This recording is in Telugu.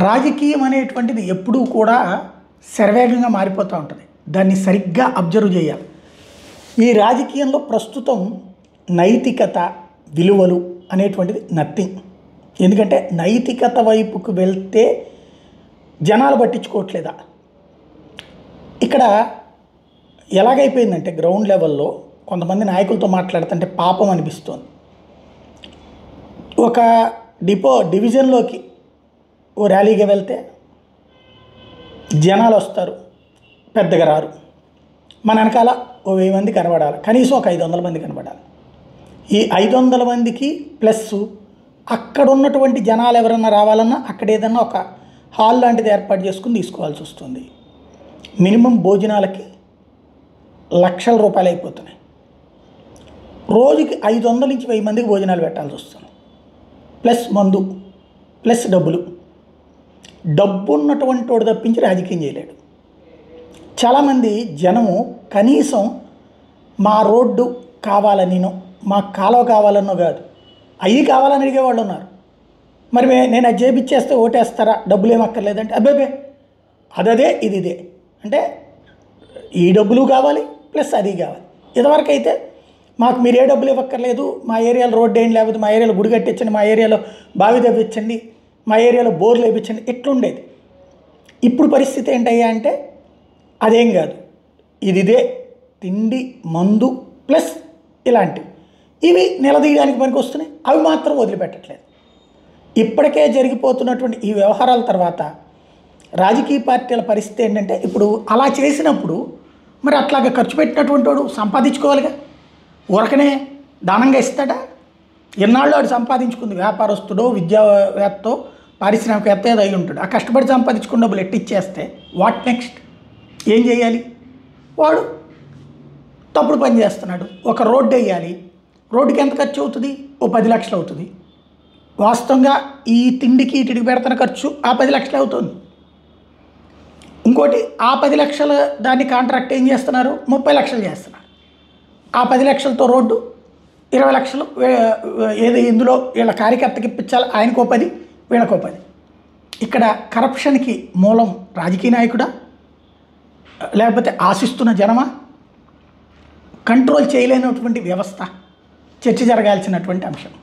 రాజకీయం అనేటువంటిది ఎప్పుడూ కూడా శరవేగంగా మారిపోతూ ఉంటుంది. దాన్ని సరిగ్గా అబ్జర్వ్ చేయాలి. ఈ రాజకీయంలో ప్రస్తుతం నైతికత, విలువలు అనేటువంటిది నథింగ్. ఎందుకంటే నైతికత వైపుకు వెళ్తే జనాలు పట్టించుకోవట్లేదా? ఇక్కడ ఎలాగైపోయిందంటే గ్రౌండ్ లెవెల్లో కొంతమంది నాయకులతో మాట్లాడుతుంటే పాపం అనిపిస్తోంది. ఒక డివిజన్లోకి ఓ ర్యాలీగా వెళ్తే జనాలు వస్తారు, పెద్దగా రారు. మన వెనకాల ఓ 1000 మంది కనబడాలి, కనీసం ఒక 500 మంది కనబడాలి. ఈ 500 మందికి ప్లస్ అక్కడ ఉన్నటువంటి జనాలు ఎవరన్నా రావాలన్నా అక్కడ ఏదన్నా ఒక హాల్ లాంటిది ఏర్పాటు చేసుకుని తీసుకోవాల్సి వస్తుంది. మినిమం భోజనాలకి లక్షల రూపాయలు అయిపోతున్నాయి. రోజుకి 500 నుంచి 1000 మందికి భోజనాలు పెట్టాల్సి వస్తుంది. ప్లస్ మందు, ప్లస్ డబ్బులు. డబ్బు ఉన్నటువంటి వాడు తప్పించి రాజకీయం చేయలేడు. చాలామంది జనము కనీసం మా రోడ్డు కావాలనినో, మా కాలువ కావాలన్నో కాదు, అవి కావాలని అడిగేవాళ్ళు ఉన్నారు. మరి నేను అది చేపిచ్చేస్తే ఓటేస్తారా, డబ్బులు ఏమక్కర్లేదంటే అబ్బాబే అదే ఇదే అంటే ఈ డబ్బులు కావాలి ప్లస్ అది కావాలి. ఇదివరకు అయితే మాకు మీరు ఏ డబ్బులు ఇవ్వక్కర్లేదు, మా ఏరియాలో రోడ్డు వేయండి, లేకపోతే మా ఏరియాలో గుడి కట్టించండి, మా ఏరియాలో బావి తవ్వించండి, మా ఏరియాలో బోర్లు వేయించండి, ఎట్లుండేది. ఇప్పుడు పరిస్థితి ఏంటయ్యా అంటే అదేం కాదు, ఇదే తిండి, మందు ప్లస్ ఇలాంటివి. ఇవి నిలదీయడానికి పనికి వస్తున్నాయి, అవి మాత్రం వదిలిపెట్టట్లేదు. ఇప్పటికే జరిగిపోతున్నటువంటి ఈ వ్యవహారాల తర్వాత రాజకీయ పార్టీల పరిస్థితి ఏంటంటే ఇప్పుడు అలా చేసినప్పుడు మరి అట్లాగా ఖర్చు పెట్టినటువంటి వాడు సంపాదించుకోవాలిగా. ఊరకనే దానంగా ఇస్తాడా? ఎన్నాళ్ళు వాడు సంపాదించుకుంది వ్యాపారస్తుడో, విద్యావేత్తో, పారిశ్రామికవేత్త ఏదో అయి ఉంటాడు. ఆ కష్టపడి సంపాదించుకున్న డబ్బులు ఎట్టిచ్చేస్తే వాట్ నెక్స్ట్? ఏం చేయాలి? వాడు తప్పుడు పని చేస్తున్నాడు. ఒక రోడ్డు వేయాలి, రోడ్డుకి ఎంత ఖర్చు అవుతుంది? ఓ 10 లక్షలు అవుతుంది. వాస్తవంగా ఈ తిండికి ఇటుడికి పెడుతున్న ఖర్చు ఆ 10 లక్షలు అవుతుంది. ఇంకోటి ఆ 10 లక్షల దాన్ని కాంట్రాక్ట్ ఏం చేస్తున్నారు? 30 లక్షలు చేస్తున్నారు. ఆ 10 లక్షలతో రోడ్డు 20 లక్షలు ఏది ఇందులో వీళ్ళ కార్యకర్తకి ఇప్పించాలి, ఆయనకో 10, వీళ్ళకో 10. ఇక్కడ కరప్షన్కి మూలం రాజకీయ నాయకుడా, లేకపోతే ఆశిస్తున్న జనమా? కంట్రోల్ చేయలేనటువంటి వ్యవస్థ చర్చ జరగాల్సినటువంటి అంశం.